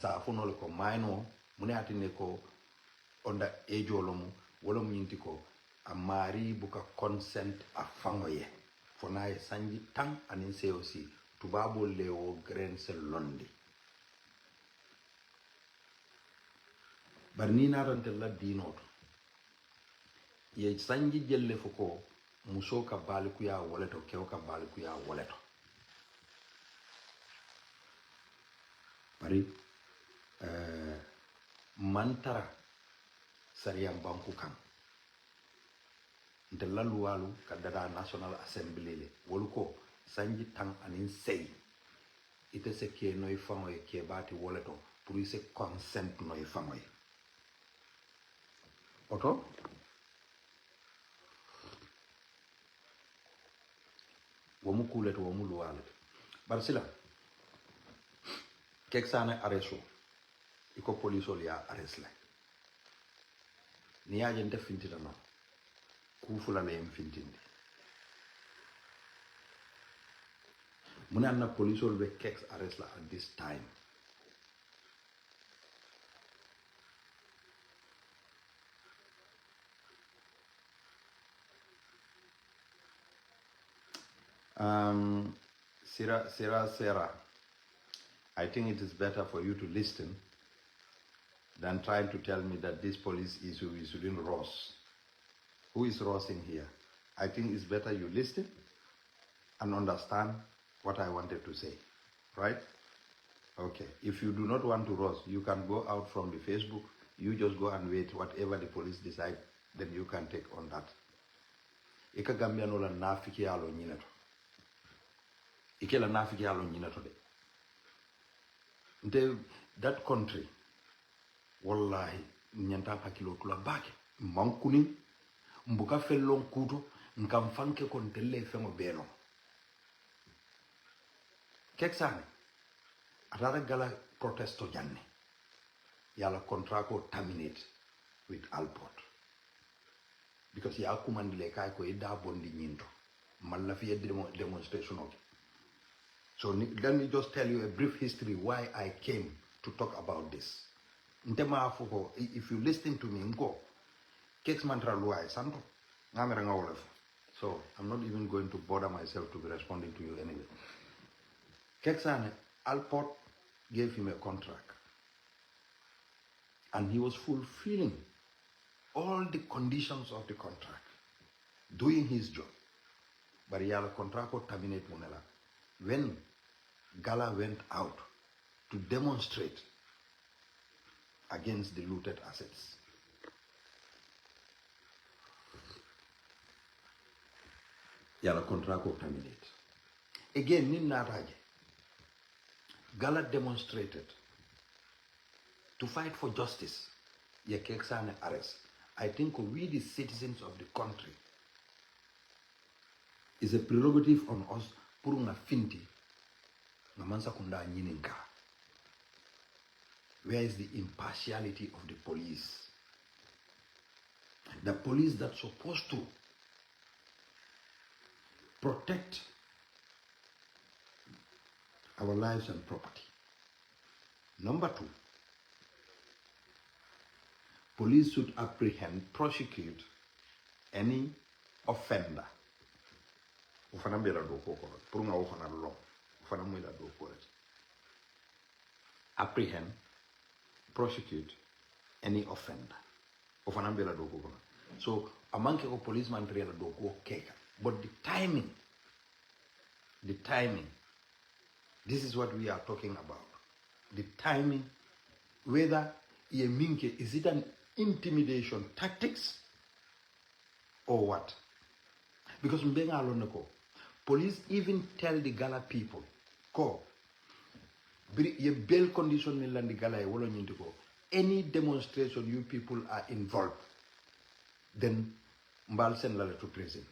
sa funol ko mayno mune atine ko onda ejolomu wala mu nyinti ko a mari buka consent a fangoye fona e sanji tan anin se aussi tubabo lewo grense londi bar ni narante la dinoto ye sanji jelle fuko muso ka baliku ya woleto kew ka baliku ya woleto bari mantara sariyam banku kan nte la luwalu ka dada national assembly le wolu ko sanji tan anin sey ite se ke noy fangoye ke bati woleto pour ise consent noy fangoye oto womu kuleto womu luwalu bar sila kek sane arresto iko polisol ya arrest la ni yaje nte fintita no kufula na yem fintindi mune anna polisol be kek arrest la at this time Sarah, I think it is better for you to listen than trying to tell me that this police issue is within Ross. Who is Ross in here? I think it's better you listen and understand what I wanted to say, right? Okay, if you do not want to Ross, you can go out from the Facebook, you just go and wait, whatever the police decide, then you can take on that. Ika Gambia no la nafiki alo nyinato. Ike la nafiki alo nyinato de. That country, wallahi, nyanta pakilo tula bake, mankuni, mbuka fellon kuto, nkamfanke kontele fengo beno. Keksane, atara gala protesto janne, yala contraco terminate with Alport. Because ya kumandile kai ko ida bondi nyinto, malafi demonstration of. So let me just tell you a brief history why I came to talk about this. If you listen to me, so I'm not even going to bother myself to be responding to you anyway. Keksane, Alport gave him a contract. And he was fulfilling all the conditions of the contract, doing his job. But he had a contract to terminate Monela. When Gala went out to demonstrate against the looted assets, yala contract to terminate. Again, Ninaraje, Gala demonstrated to fight for justice. Yekeksane arrest. I think we, the citizens of the country, is a prerogative on us purunga finti namansa kunda nyininka. Where is the impartiality of the police? The police that's supposed to protect our lives and property. Number two, police should apprehend, prosecute any offender. Apprehend, prosecute any offender. So among the policeman but the timing, this is what we are talking about. The timing, whether is it an intimidation tactics or what? Because police even tell the Gala people, ye bail condition in the Gala, any demonstration you people are involved, then Mbal send letter to prison.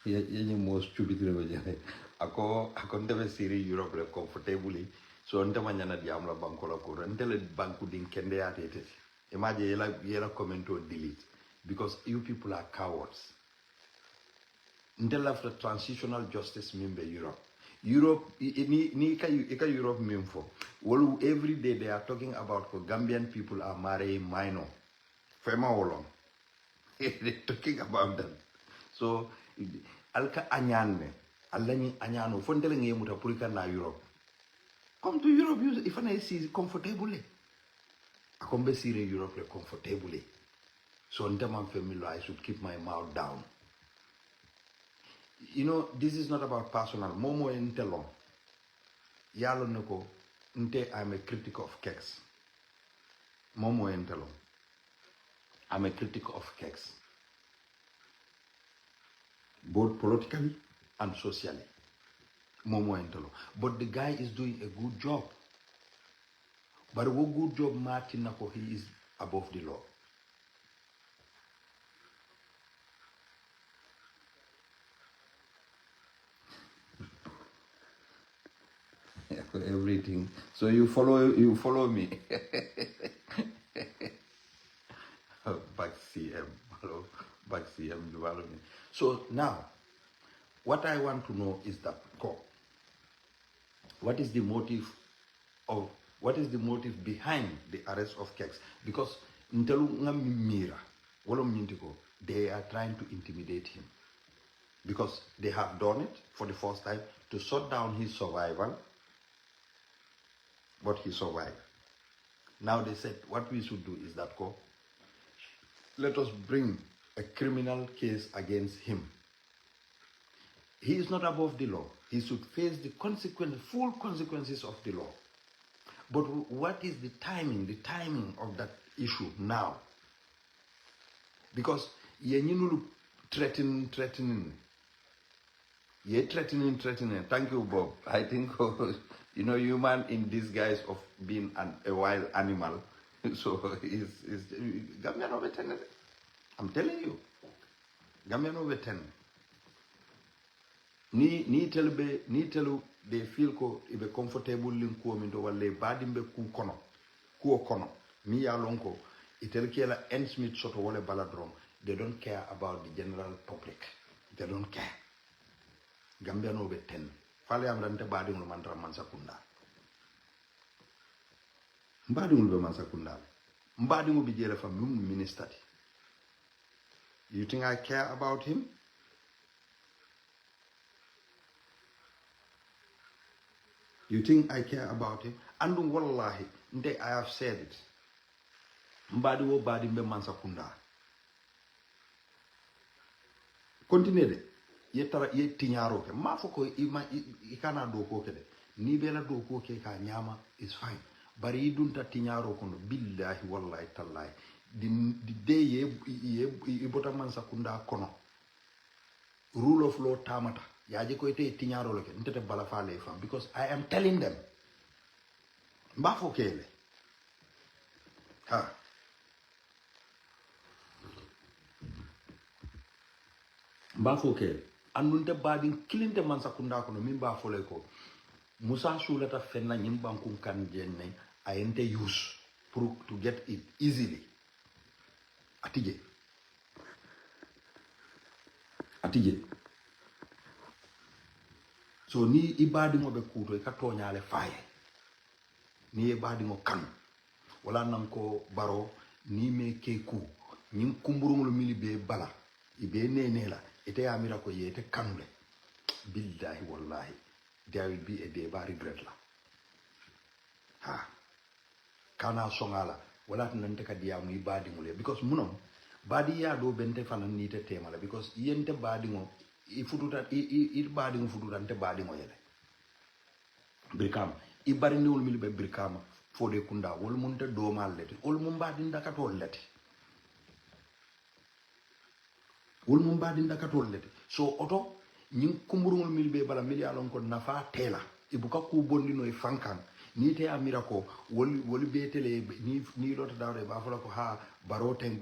ye most stupid re ako ndebe siri Europe le comfortably so ndema nyana diam la banko la ko ndele banku din kende ya tete imagine yela comment or delete because you people are cowards ndela after transitional justice member Europe ni ka Europe memfo well every day they are talking about Gambian people are marrying minor fema wolong they're talking about that so alka anyanne allani anyano fondele ngi muta purika na Europe come to Europe if I see comfortably akombe sire Europe comfortably so ndema family I should keep my mouth down. You know, this is not about personal. Momo entelo. Yalo noko. Nte, I'm a critic of cakes. Momo entelo. I'm a critic of cakes. Both politically and socially. Momo entelo. But the guy is doing a good job. But what good job Martin nako, he is above the law. Everything. So you follow me. Back CM. Hello. Back CM development. So now, what I want to know is that what is the motive behind the arrest of Kex? Because they are trying to intimidate him. Because they have done it for the first time to shut down his survival. But he survived. Now they said what we should do is that let us bring a criminal case against him. He is not above the law. He should face the full consequences of the law. But what is the timing of that issue now? Because you threatening. You're threatening. Thank you, Bob. I think, human in disguise of being a wild animal. So is Gambian over 10. I'm telling you. Gambian over 10. Ni telu they feel ko ibe comfortable lin ko min do walle badimbe ku kono mi ya lonko itel kela N Smith soto wala baladrom. They don't care about the general public. They don't care. Gambian over 10. Fale am rante badingul mantra mansakunda. Mbadingul be mansakunda. Mbadingul be jele from minister. You think I care about him? You think I care about him? And wallahi, I have said it. Mbadiwo badimbe mansakunda. Continue. Ye tinyaro ke ma foko ikana do ko ke de ni bela do ko ke ka nyama is fine bari dunta tinyaro kono billahi wallahi tallahi di day ye bota man sakunda kono rule of law tamata yaje ko ite tinyaro lo ke ntete bala fale fam because I am telling them mba fokele ha mba fokele andunte badin kilinte man sakunda kono mimba fole ko Musa Sulata fenna nyimbankum kan jenne ayente use to get it easily atije so ni ibadi mo be kuto e ka toñale faye ni ibadi mo kan wala nan ko baro ni me keku nyim kumburumul mili be bala ibe nenela ite amira ko yete kanule billahi wallahi there will be a day ba regret la ha kana songala wala tan ka diya mu ibadi ngule because munom badi ya do bente fanan ni te temala because yente badi ngo ifututa badi ngo fututa te badi ngo yele brikam ibari ni wol mil be brikama fode kunda wol munte do mallete wol mum badi ndakatol lete wol mum badi ndakatol lete so oto ñing kumburul mil be bala mil yalon ko nafa tela ibuka ku bondino e fankan ni te amira ko wol be tele ni lota dawre ba fala ko ha baroten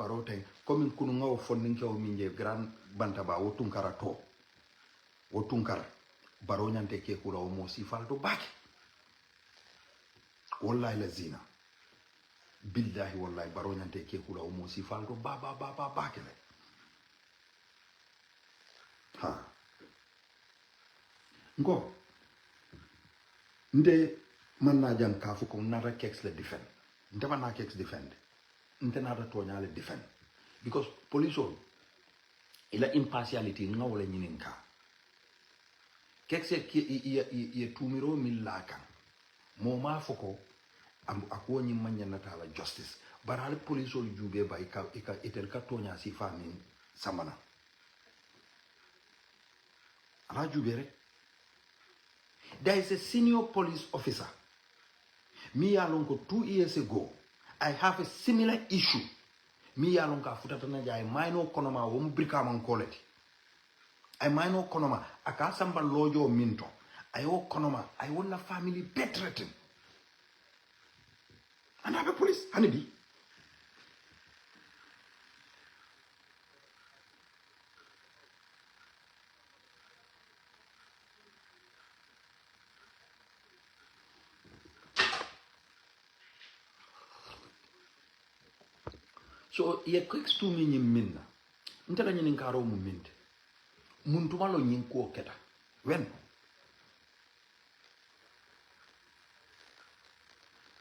comme kunu ngaw fonnin ko min je grand banta ba wotum karato wo tunkara baro nyante ke kula o mo sifal to bake wallahi la zina billahi wallahi baro nyante ke kula o mo sifal to ba bake le ha ngo nde man na jang ka fu ko nata kex le defend nte man na kex defend nte nata tonya le defend because police on ila impartiality ngawle nyinin ka kexe ye tumiro millaka mo ma foko am akwo nyi manya na tala justice baral police ol jube bay ka itel ka tonya si fami samana ala jube rek. There is a senior police officer me alonko 2 years ago I have a similar issue mi yalonka futata na jay mayno konoma wo brika man koleti ay mayno konoma aka samba lojo minto ayo konoma ay wonna family betreten and have a police hanibi so ye quick to me minna ntela nyin karo mu minte muntu malo nyin ko keta when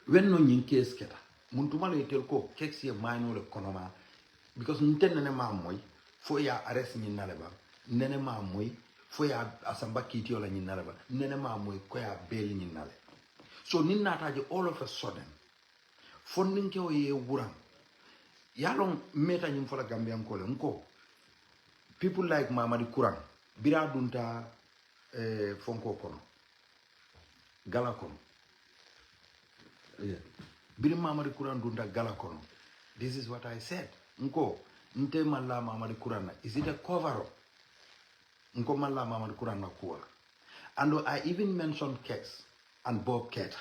no nyin kes keta muntu malo etel ko kex ye mayno le konoma because ntenne ne ma moy fo ya arrest nyin naleba nene ma moy fo ya asamba kiti ola nyin naleba nene ma moy ko ya bel nyin nale so nin nataje all of a sudden fon ninke o ye wuran yalong meta nyim fola gambian ko le nko people like Mamadi Kurang bira dunta fonko kono gala kono yeah. Biri Mamadi Kurang dunta gala kono. This is what I said nko nte malla Mamadi Kurang is it a cover up nko malla Mamadi Kurang na kuwa and I even mentioned Kex and Bob Keita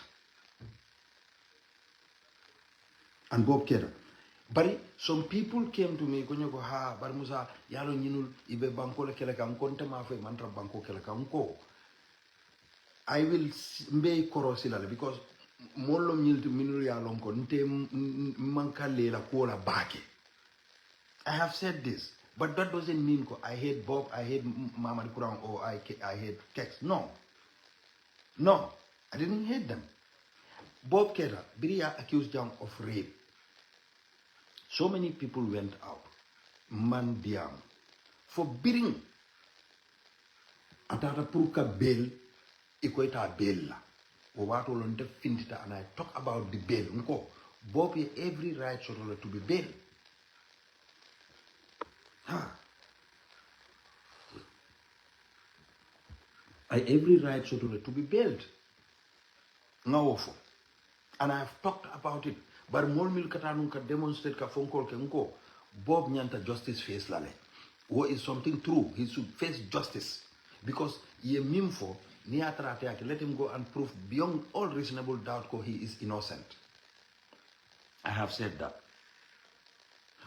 But some people came to me, konyo ko ha bar musa yalo nyinul ibe banko le kele kam konte ma fe mantra banko kele kam ko. I will mbey korosila because mollo nyilti minul yalo ko nte mankale la ko la bake. I have said this, but that doesn't mean ko I hate Bob, I hate Mamadi Kurang or I hate Kex. No, I didn't hate them. Bob Keita, Biria accused them of rape. So many people went out, man diam, for bidding. Atata puruka bail, equata bail la. Owato lonte fintita, and I talk about the bail. Unko, Bob has every right to be bail. I every right to be bailed. Ngawofo. And I have talked about it. But mol mil katanun ka demonstrate ka fonkol ke nko Bob nyanta justice face lale. What is something true? He should face justice because ye mimfo ni atrate ake let him go and prove beyond all reasonable doubt ko he is innocent. I have said that.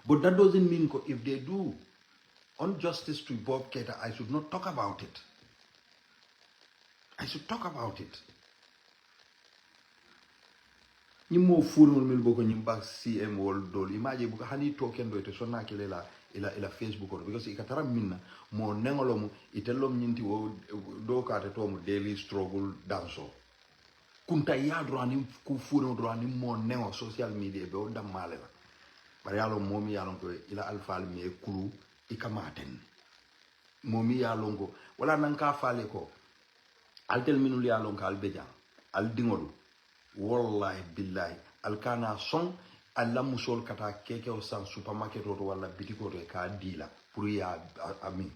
But that doesn't mean ko if they do injustice to Bob Keita, I should not talk about it. I should talk about it. Nimo furul mil boko nyimba CM wol dol imagine buka hani token do ite sonna kele ila Facebook or because ikatara minna mo nengolo mu itelom nyinti wo do ka te to mu daily struggle danso kunta yadro ani ku furul do ani mo nengo social media be o dam male la bari yalo momi yalon ko ila alfal me kulu ikamaten momi yalon ko wala nan ka fale ko altel minul yalon ka albeja al dingolu wallahi billahi alkana son alla musol kata keke o san supermarket o wala bitiko to ka dila pour ya ami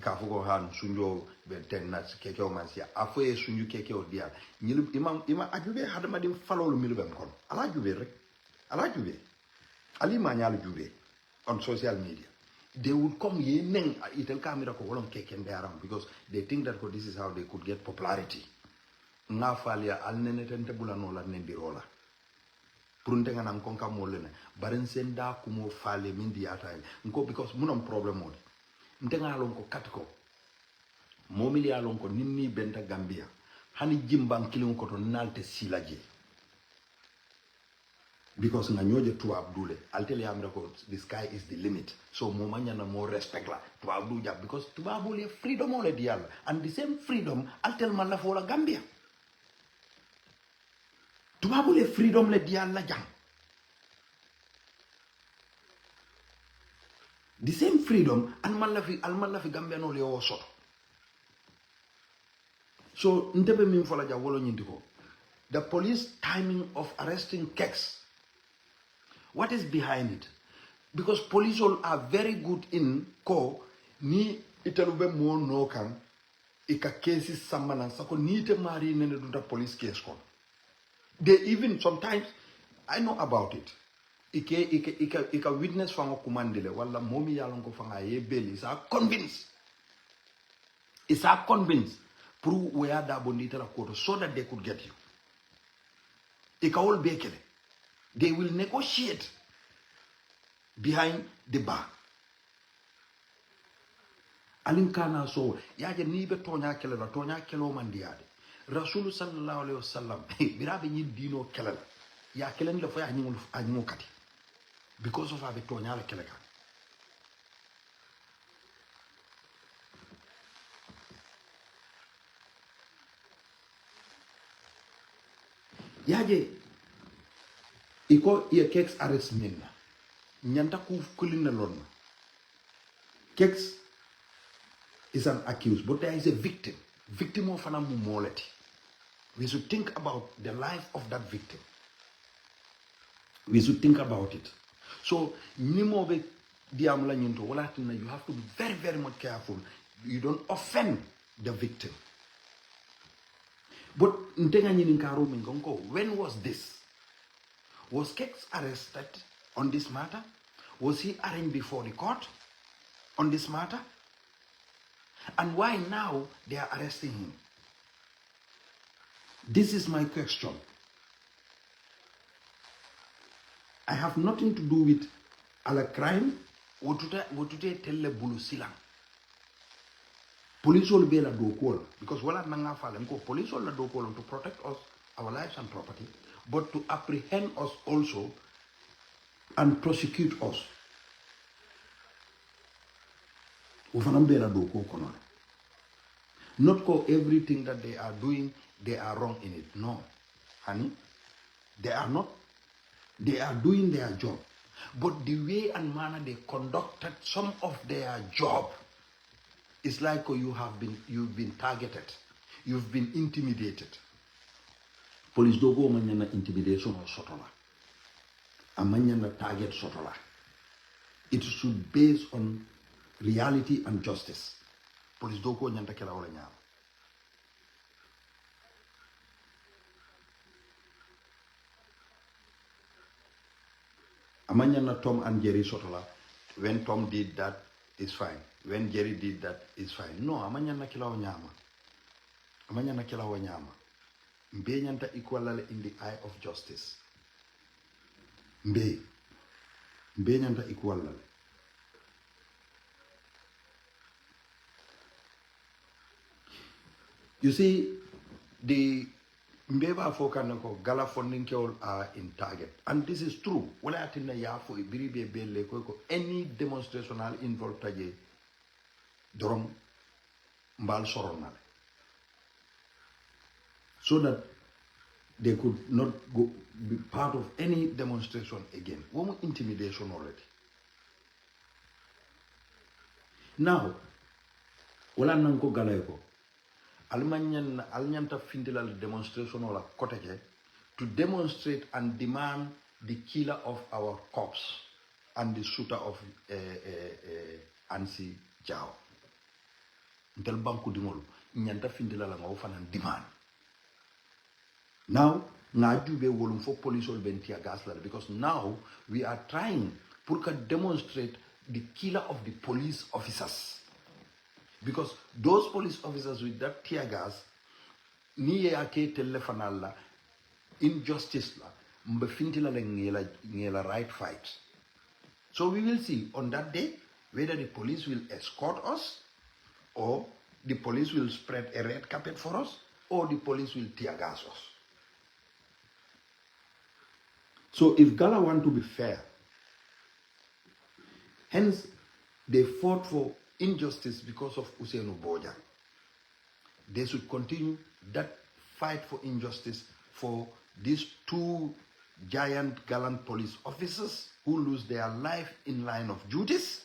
ka fuko han sunjo be tennas keke o mansia afoye sunju keke o dia nyil imam ajube hadama dim falolu milbem kon ala jube ali ma nyal jube on social media they would come ye neng itel camera ko wolon keke ndaram because they think that this is how they could get popularity nga falia al nene tente bulano la nendirola prunte nga nan konka molene baren senda kumo fale mindi atay nko because munom problem modi ntenga lon ko katiko momili alon ko ninni benta Gambia hani jimban kilin ko to nalte silaje because nga nyoje to abdule altel yamre ko the sky is the limit so mo manyana mo respect la to abdu jab because to abule freedom ole dial and the same freedom altel man la fola Gambia to abule freedom le dial la jang the same freedom and man la fi Gambia no le o soto so ntebe min fola ja wolo nyindiko the police timing of arresting Keks. What is behind it? Because police all are very good in ko ni italube mo no kan ika cases samana sako ni te mari nene duta police case kon. They even sometimes I know about it. Ika witness fango kumandile wala momi yalon ko fanga ye beli is a convinced. Is a convinced prove where da bondita la koto so that they could get you. Ika all bekele. They will negotiate behind the bar. Alinkana so yaje nibe tonya kele la tonya kelo mandiade. Rasul sallallahu alaihi wasallam birabe ni dino kele ya kele ni fo ya anyimu kati because of abe tonya la kele kan. Yaje iko ye Keks arrest minna nyanta ku kulina lon Keks is an accused but there is a victim of an moleti. We should think about the life of that victim. We should think about it. So nimo be diam la nyinto wala tinna you have to be very very much careful you don't offend the victim. But ntenga nyini nkaro mingonko when was this? Was Keks arrested on this matter? Was he arraigned before the court on this matter? And why now they are arresting him? This is my question. I have nothing to do with a crime. What today tell the bulu silang? Police will be la do call because wala nanga falem ko police will la do call to protect us, our lives and property. But to apprehend us also and prosecute us. Not call everything that they are doing, they are wrong in it. No, honey, they are not. They are doing their job. But the way and manner they conducted some of their job is like you've been targeted, you've been intimidated. Police do go manyana intimidation or sotola. A manyana target sotola. It should base on reality and justice. Police do go nyanta kela wala nyama. A manyana Tom and Jerry sotola. When Tom did that, it's fine. When Jerry did that, it's fine. No, a manyana kela wanyama. A manyana kela wanyama. Mbe nyanta equalale in the eye of justice. Mbe nyanta equalale. You see, the Mbeba Fokanako Gala funding are in target. And this is true. Wala atina ya for ibiribe bele ko any demonstrational involved taje dorom mbal soronale. So that they could not be part of any demonstration again. One intimidation already. Now, wala nanko galayko. Alnyanta findilal demonstration or koteke to demonstrate and demand the killer of our cops and the shooter of Ansi Jao. Ntel banku dimolu nyanta findilal nga ofanan demand. Now, Najube will for police or Bentia Gasler because now we are trying to demonstrate the killer of the police officers. Because those police officers with that tear gas, ni ake telefonala, injustice la, mbefintila ngela right fight. So we will see on that day whether the police will escort us or the police will spread a red carpet for us, or the police will tear gas us. So if Gala want to be fair, hence they fought for injustice because of Ousseynou Bojang. They should continue that fight for injustice for these two giant gallant police officers who lose their life in line of duties,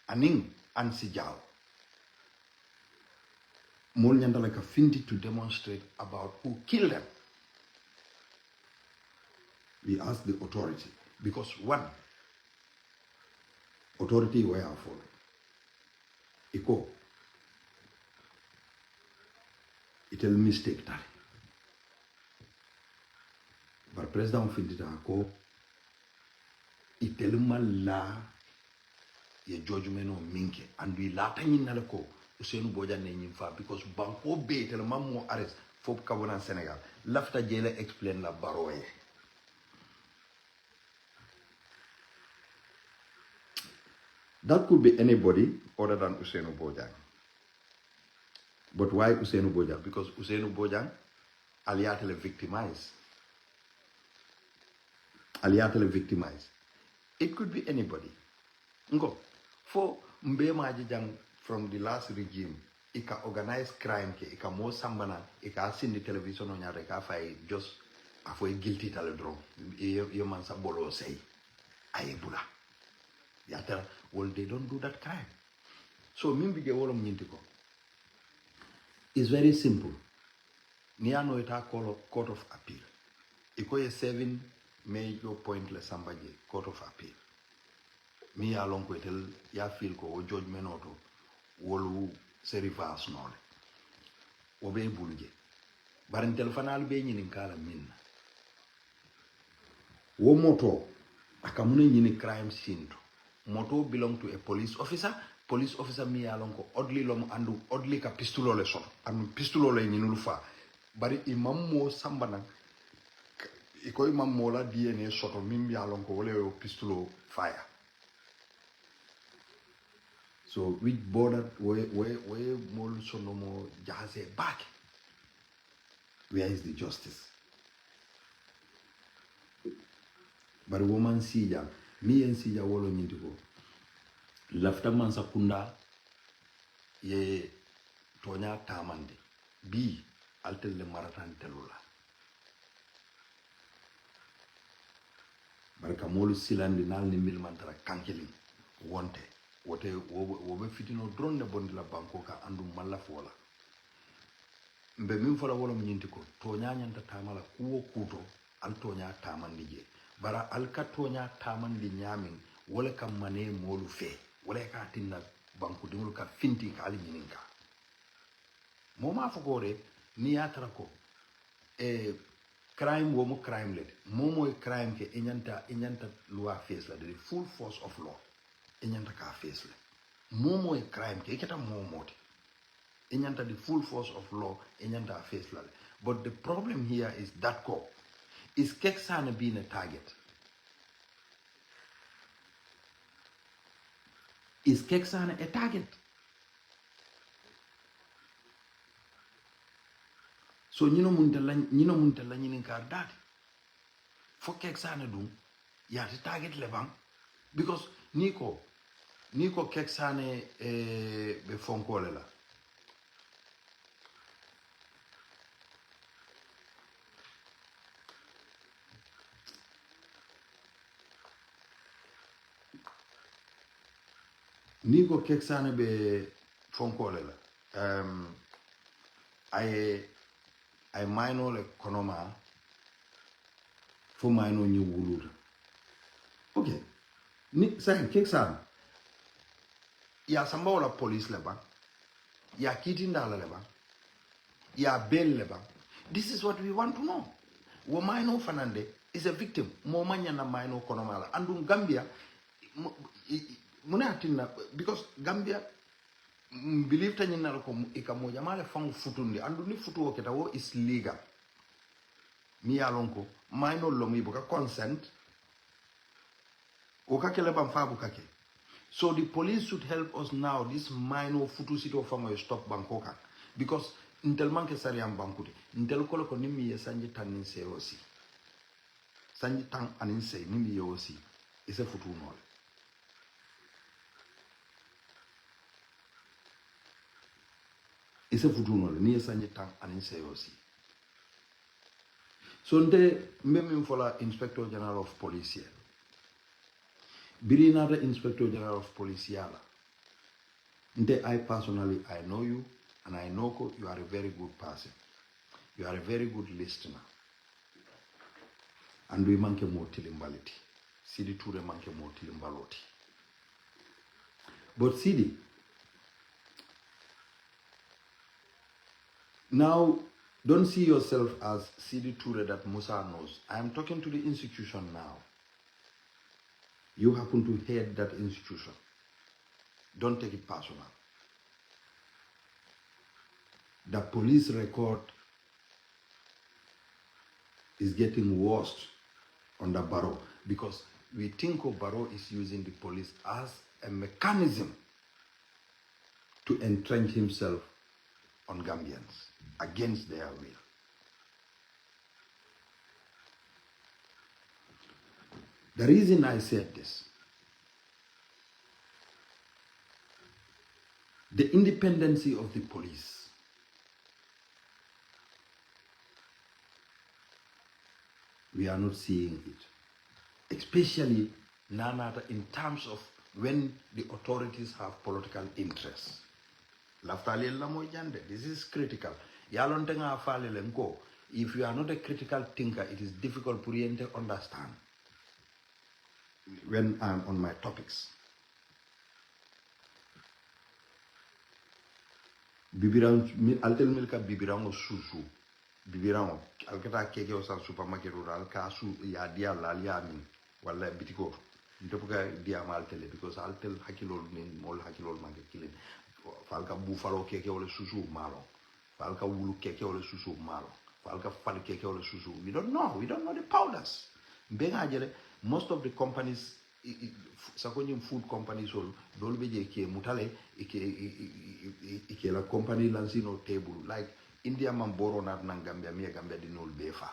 Aning and Sijao. Mol Nyandalaka Finti to demonstrate about who killed them. We ask the authority, because one, authority where I follow. Iko, it'll mistake that. But President Finti Ako, it'll mala ye judgment on minke, and we latin in Nalako. Ousseynou Bojang ne fa because banko be tel mammo arrest fop kabona Senegal lafta jele explain la baroye. That could be anybody other than Ousseynou Bojang. But why Ousseynou Bojang? Because Ousseynou Bojang aliatele victimized. Aliatele victimized. It could be anybody. Ngo for Mbema Jang from the last regime, ika organized crime ke ika mo sambana ika seen the television on yare ka fay just afoy guilty taledro yo man sa bolo say ayebula yata well they don't do that crime. So mimbi ge wolom nyintiko is very simple. Niano ita court of appeal iko ye 7 major point le sambaje court of appeal mi ya lonko etel ya feel ko o judgment auto wolu serivas nole obe buluje barantel fanal be nyini kala minna wo moto akamune nyini crime scene to moto belong to a police officer mi ya lonko odli lom andu odli ka pistulo le so am pistulo le nyini lu fa bari imam mo sambana iko imam mo la DNA soto mim ya lonko wole o pistulo fire. So which border where mol sonomo jaze back? Where is the justice? But woman sija, me and sija wolo nyintiko. Lafta man sakunda ye tonya tamande. B altel le maratan telula. Baraka molu silandi nal ni milmantara kankeli wonte. Wote wobe fitino drone ne bondi la banko ka andu malla fola mbe min fola wala nyinti ko to nyanyanta tamala kuwo kuto al to nya tamandi je bara al ka to nya tamandi nyamin wala kam mane molu fe wala ka tinna banko dimul ka finti ka ali nyininka moma fokore ni yatara ko crime wo mo crime let momo crime ke inyanta loi face la the full force of law enyanta ka face le momo e crime ke eketa momo enyanta the full force of law enyanta face la. But the problem here is that cop is keksana being a target. Is keksana a target? So nyino muntala nyinin ka dati fo keksana dum ya ti target le bang because Niko keksane be fonkole la. Niko keksane be fonkole la. I minor le konoma fo minor ni wuluta. Okay. Ni say keksane ya samba wala police leba ya kitindala leba ya bail leba. This is what we want to know. Wo Maino Fanande is a victim mo manya na Maino konomala andum Gambia munatina because Gambia believe tani na ko ikamoja male fangu futundi andu ni futu oketa wo is legal mi alonko Maino lomi boka consent o kakele bam fabu kake. So the police should help us now. This minor futu sito fango stop Bangkok because intel manke sari am bankuti intel kolo ko nimi ye sanji tanin se aussi sanji tan anin se nimi ye aussi is a futu nol. Is a futu nol ni ye sanji tan anin se aussi. So nte mbemi fola Inspector General of Police here. Biri nata Inspector General of Police yala. Nte I personally, I know you, and I know you are a very good person. You are a very good listener. And we manke mo tilimbaliti. Sidi ture manke mo tilimbaloti. But Sidi, now don't see yourself as Sidi Ture that Musa knows. I am talking to the institution now. You happen to head that institution. Don't take it personal. The police record is getting worse on the Barrow because we think of Barrow is using the police as a mechanism to entrench himself on Gambians against their will. The reason I said this, the independency of the police we are not seeing it, especially Nanata in terms of when the authorities have political interests. This is critical. If you are not a critical thinker, it is difficult for you to understand when I'm on my topics. Bibirang, altel milka bibirango susu. Bibirango, alkata keke o san supermarket rural kasu ya dia lalia min wala bitiko. Ntopuka dia maltele because altel hakilol min mol hakilol mange kilin. Falka buffalo keke ole susu malo. Falka wulu keke ole susu malo. Falka fal keke ole susu. We don't know the powders. Most of the companies, sakonyum food companies, dolbeje ke mutale ike la company lansino table like India man boro nat nan Gambia mi Gambia di nol befa.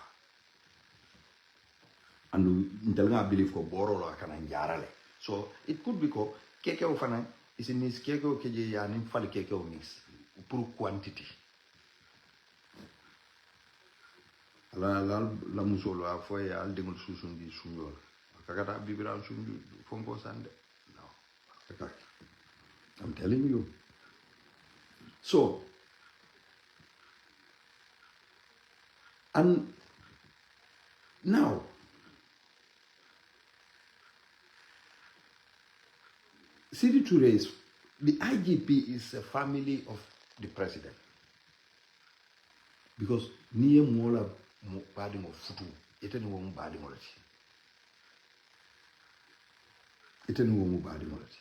And intelga believe ko boro lo kana njarale. So it could be ko keke o fana is in this keke o keje ya nim fal keke o mix pour quantity. La musolo a foi al dingul susun di sunjol. Kakata bibiran sunju fonko sande. No. I'm telling you. So, and now, Sidi Ture is, the IGP is a family of the president. Because niye mola badi mo futu, ete ni womu badi mo lati. Ete ni womu badi mo lati.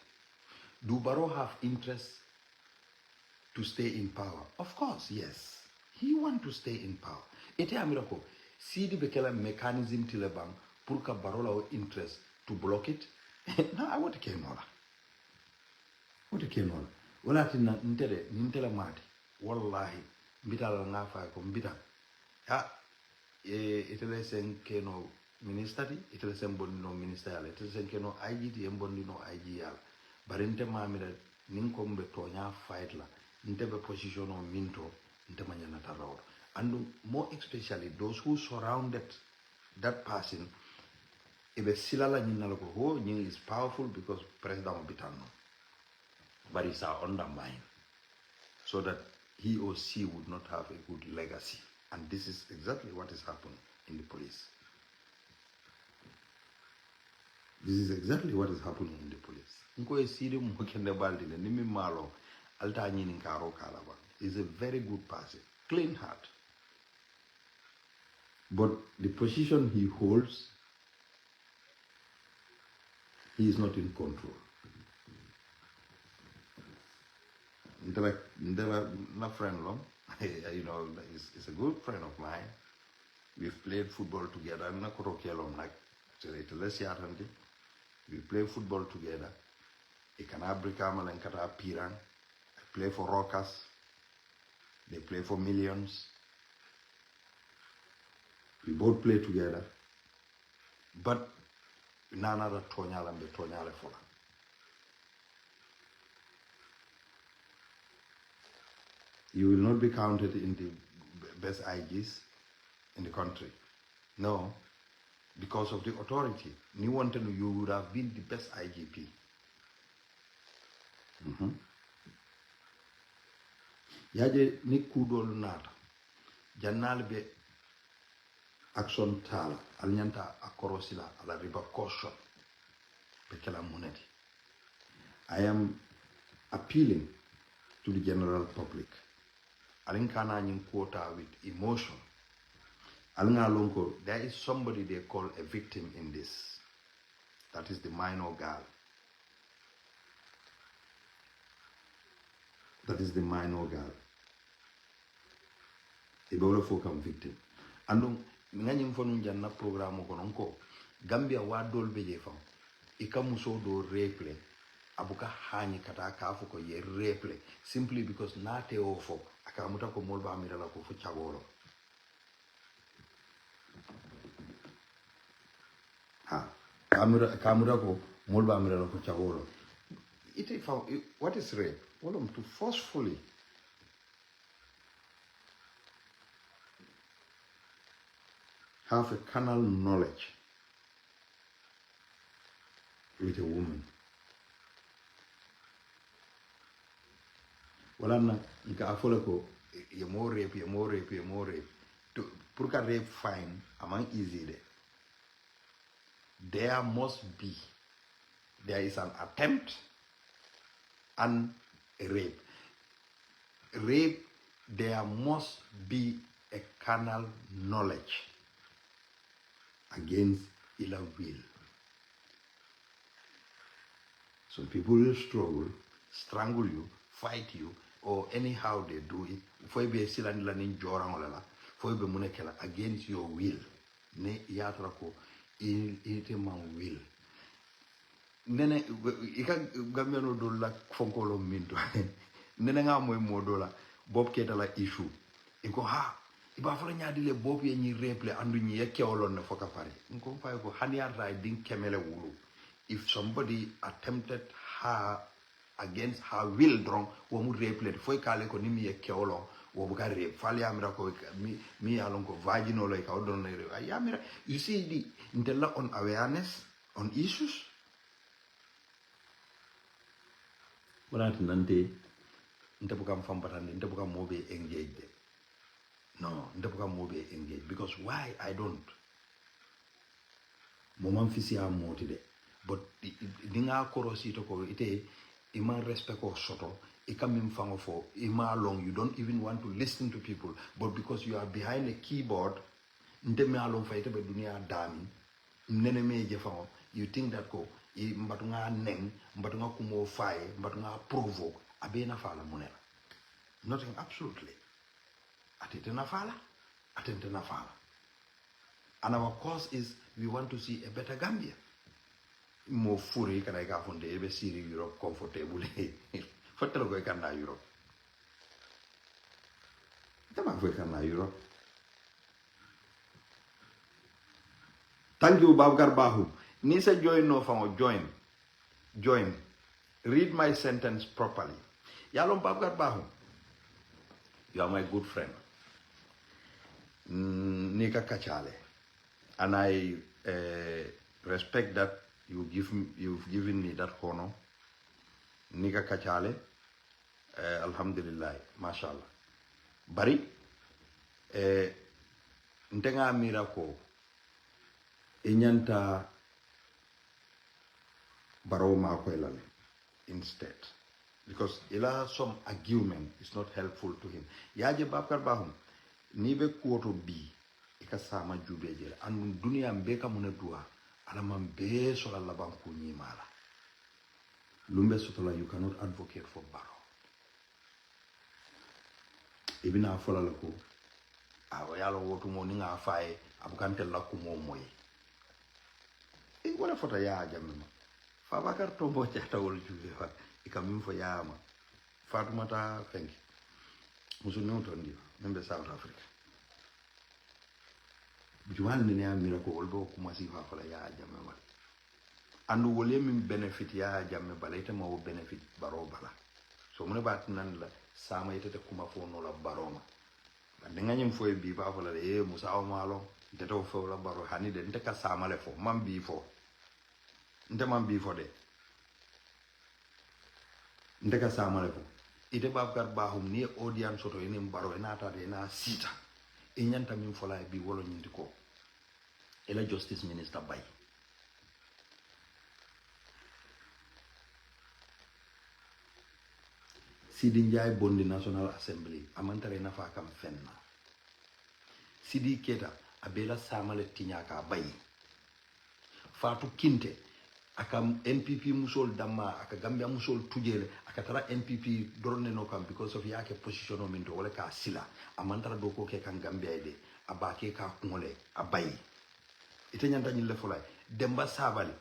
Do Barrow have interest to stay in power? Of course, yes. He want to stay in power. Ete amirako, Sidi bekela mechanism tilebang purka Barrow la interest to block it. No, I want to keep nola. What ke non wala tinna ntele mati wallahi mbitala ngafa ko mbita itele sen keno ministeri itele sen bonnino ministerial itele sen keno IGT en bonnino IGL barinte mamira nin ko mbe tonya fight la ntebe position o minto ntema nyana taraw and more especially those who surrounded that person ebe silala nyinala ko ho nyi is powerful because president obitano but it's undermined so that he or she would not have a good legacy. And this is exactly what is happening in the police. This is exactly what is happening in the police. He's a very good person, clean heart. But the position he holds, he is not in control. Not friend long, you know, he's a good friend of mine. We've played football together. We play football together. Ikanabrika Malankata Pirang. I play for Rockers. They play for Millions. We both play together. But nana da Tonyala and the Tonyala Fola. You will not be counted in the best IGs in the country. No, because of the authority. You would have been the best IGP. Yaje ni kudol nata. Jannal be action tala. Alnyanta akorosila ala repercussion. Bekela muneti. I am appealing to the general public. Alinkana nying quota with emotion. Alinga lonko, there is somebody they call a victim in this. That is the minor girl. That is the minor girl. Ibolo fokam victim. Andung nganyim fonu janna programme ko nonko Gambia wadol beje fam. Ikamuso do replay. Abuka hani kata kafu ko ye replay simply because nate ofo akamuta ko molba amirala ko fu chagolo. Ha kamura ko molba amirala ko chagolo. What is rape? Well, to forcefully have a carnal knowledge with a woman. Wala na nka afola ko ye more rape. To purka rape fine among easy de. There is an attempt and a rape. Rape, there must be a carnal knowledge against ill will. Some people will struggle, strangle you, fight you, or anyhow they do it. For be silan lanin jorang olala, for be munekela against your will. Ne yatrako ite man will. Nene ika gambeno do la fonkolo minto. Nene nga mo do la bob keta la issue. Iko ha iba fala nyaadi le bob ye ñi reple andu ñi yekke wolon na foka pare. Nko fay ko haniar right din kemele wulu. If somebody attempted her against her will drong wo mu reple foy kale ko nimi yekke wolon wo buka rape fali amira ko mi alon ko vaginal like odon ayamira. You see the intella on awareness on issues. Wala nante ndabukam fambatande ndabukam mobe engaged. No, ndabukam mobe engaged because why I don't. Momam fisi a motide. But dinga korosito ko ite ima respect ko soto ikamim fango for ima long you don't even want to listen to people but because you are behind a keyboard ndeme along fight be dunia dami nene meje fango you think that ko mbatunga neng mbatunga kumo faye mbatunga provoke abena fala munela nothing absolutely atete fala and our cause is we want to see a better Gambia. Mo furi kana ka fonde be siri Europe comfortable fatelo ko kana Europe tama ko kana Europe. Thank you Babgar Bahu nisa join no fango join read my sentence properly yalom Babgar Bahu you are my good friend nika kachale and I respect that you've given me that honor. Nika kachale, alhamdulillah, mashallah. Bari, ntenga miracle, inyanta baroma kwelale instead. Because ila some argument is not helpful to him. Yaje babkar bahum, nibe kuoto bi, ikasama jubejele, and dunia mbeka munedua, alaman be sola laban kunyi mala. Lumbe sotola, you cannot advocate for Baro. Ibina afola lako, awayalo wotu moninga afaye, abukante lako momoye. Wala fota ya ajamema. Fabakar Tombo Chatawol Julia, he come in for Yama. Fatumata, thank you. Musu Newton, member South Africa. Juan Nina Miracle, although Kumasi Hakola Ya Jamama. And will him benefit Ya Jamma later more benefit Barobala. So many bat none Sama ate the Kumafon or Baroma. And then I'm for a beaver for the Musao Malo, the door for a Baro Honey, then take a Samale for Mam before. Ntaman before day. Ndeka Samale for. Ite babgar bahum ni audience soto ene mbaro enata ena sita enyanta min fola bi wolo nyindiko ela justice minister bay Sidi Njai Bondi National Assembly amantare nafa kam fenna Sidi Keta abela samale tinyaka bay Fatu Kinte aka MPP musol damma aka Gambia musol tujele aka tara MPP dorne no kam because of yake position o minto wala ka sila amantara do ko ke kan Gambia ide abake ka kungole abayi ite nyanta nyille fulay Demba Sabali